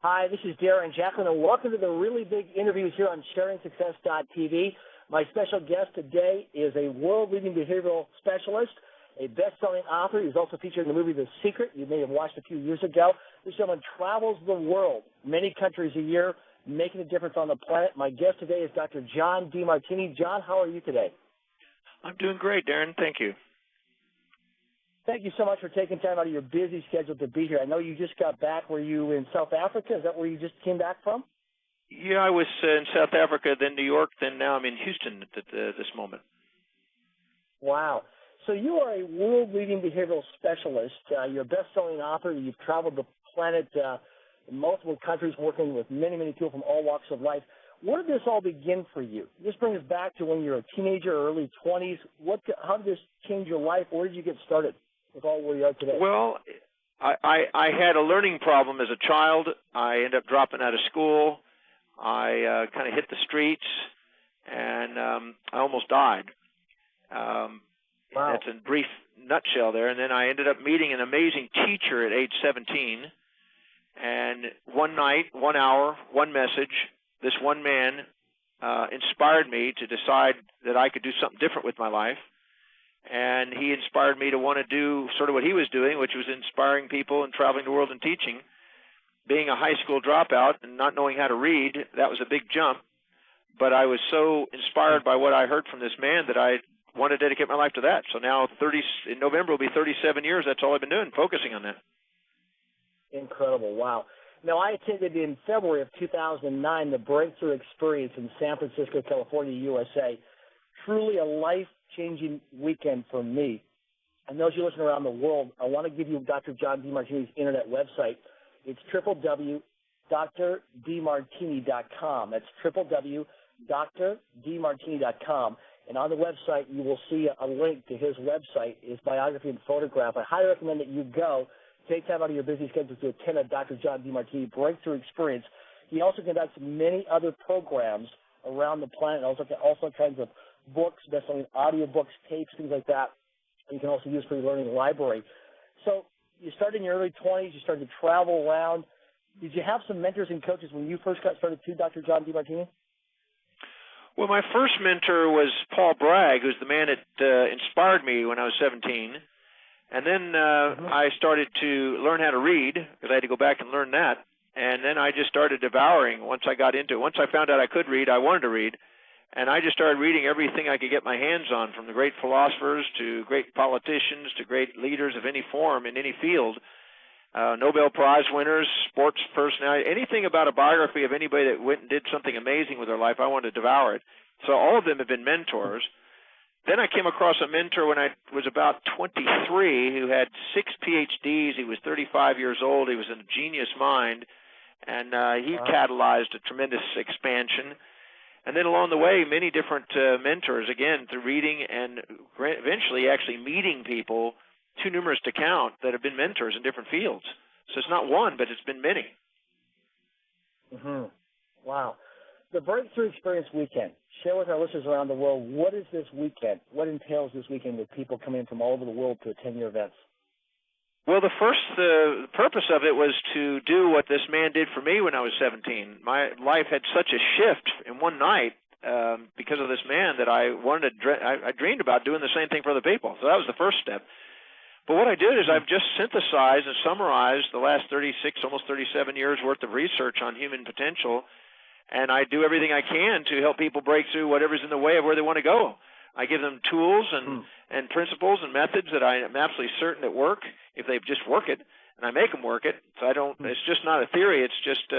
Hi, this is Darren Jacqueline, and welcome to the Really Big Interviews here on SharingSuccess.tv. My special guest today is a world-leading behavioral specialist, a best-selling author. He's also featured in the movie The Secret. You may have watched a few years ago. This gentleman travels the world, many countries a year, making a difference on the planet. My guest today is Dr. John Demartini. John, how are you today? I'm doing great, Darren. Thank you. Thank you so much for taking time out of your busy schedule to be here. I know you just got back. Were you in South Africa? Is that where you just came back from? Yeah, I was in South Africa, then New York, then now I'm in Houston at this moment. Wow. So you are a world-leading behavioral specialist. You're a best-selling author. You've traveled the planet in multiple countries, working with many, many people from all walks of life. Where did this all begin for you? This brings us back to when you were a teenager, early 20s. How did this change your life? Where did you get started with all where you are today? Well, I had a learning problem as a child. I ended up dropping out of school. I kind of hit the streets, and I almost died. Wow. That's a brief nutshell there. And then I ended up meeting an amazing teacher at age 17. And one night, 1 hour, one message, this one man inspired me to decide that I could do something different with my life. And he inspired me to want to do sort of what he was doing, which was inspiring people and traveling the world and teaching. Being a high school dropout and not knowing how to read, that was a big jump. But I was so inspired by what I heard from this man that I want to dedicate my life to that. So now in November will be 37 years. That's all I've been doing, focusing on that. Incredible. Wow. Now, I attended in February of 2009 the Breakthrough Experience in San Francisco, California, USA. Truly a life-changing weekend for me. And those you listen around the world, I want to give you Dr. John Demartini's internet website. It's www.drdemartini.com. That's www.drdemartini.com. And on the website, you will see a link to his website, his biography and photograph. I highly recommend that you go. Take time out of your busy schedule to attend a Dr. John Demartini Breakthrough Experience. He also conducts many other programs around the planet, also kinds of books, best-selling audio books, tapes, things like that. You can also use for your learning library. So you started in your early 20s. You started to travel around. Did you have some mentors and coaches when you first got started too, Dr. John Demartini? Well, my first mentor was Paul Bragg, who's the man that inspired me when I was 17. And then I started to learn how to read because I had to go back and learn that. And then I just started devouring once I got into it. Once I found out I could read, I wanted to read. And I just started reading everything I could get my hands on, from the great philosophers to great politicians to great leaders of any form in any field, Nobel Prize winners, sports personality, anything about a biography of anybody that went and did something amazing with their life, I wanted to devour it. So all of them have been mentors. Then I came across a mentor when I was about 23 who had 6 PhDs. He was 35 years old. He was in a genius mind, and he catalyzed a tremendous expansion. And then along the way, many different mentors, again, through reading and eventually actually meeting people, too numerous to count, that have been mentors in different fields. So it's not one, but it's been many. Wow. The Breakthrough Experience Weekend. Share with our listeners around the world, what is this weekend? What entails this weekend with people coming in from all over the world to attend your events? Well, the purpose of it was to do what this man did for me when I was 17. My life had such a shift in one night because of this man that I dreamed about doing the same thing for other people. So that was the first step. But what I did is I've just synthesized and summarized the last 36, almost 37 years worth of research on human potential, and I do everything I can to help people break through whatever's in the way of where they want to go. I give them tools and principles and methods that I am absolutely certain that work if they just work it, and I make them work it. So it's just not a theory. It's just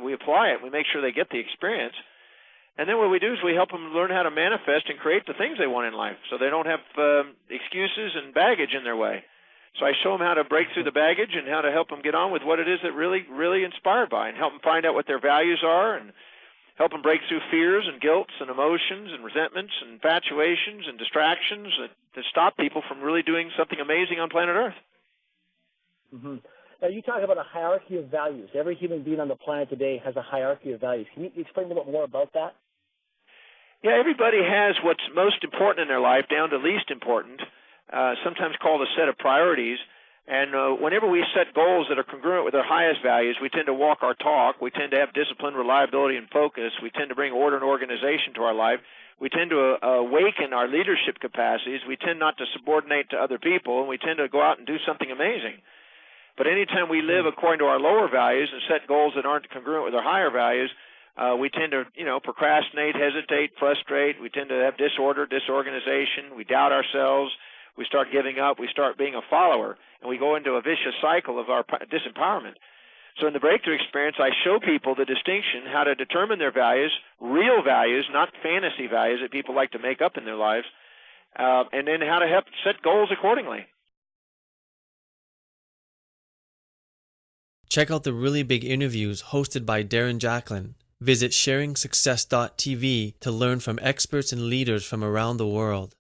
we apply it. We make sure they get the experience. And then what we do is we help them learn how to manifest and create the things they want in life so they don't have excuses and baggage in their way. So I show them how to break through the baggage and how to help them get on with what it is that really, really inspired by, and help them find out what their values are, and help them break through fears and guilts and emotions and resentments and infatuations and distractions that stop people from really doing something amazing on planet Earth. Now, you talk about a hierarchy of values. Every human being on the planet today has a hierarchy of values. Can you explain a little bit more about that? Yeah, everybody has what's most important in their life down to least important, sometimes called a set of priorities. And whenever we set goals that are congruent with our highest values, we tend to walk our talk. We tend to have discipline, reliability, and focus. We tend to bring order and organization to our life. We tend to awaken our leadership capacities. We tend not to subordinate to other people, and we tend to go out and do something amazing. But anytime we live according to our lower values and set goals that aren't congruent with our higher values, we tend to, procrastinate, hesitate, frustrate. We tend to have disorder, disorganization. We doubt ourselves. We start giving up. We start being a follower, and we go into a vicious cycle of our disempowerment. So in the breakthrough experience, I show people the distinction, how to determine their values, real values, not fantasy values that people like to make up in their lives, and then how to help set goals accordingly. Check out the really big interviews hosted by Darren Jacklin. Visit sharingsuccess.tv to learn from experts and leaders from around the world.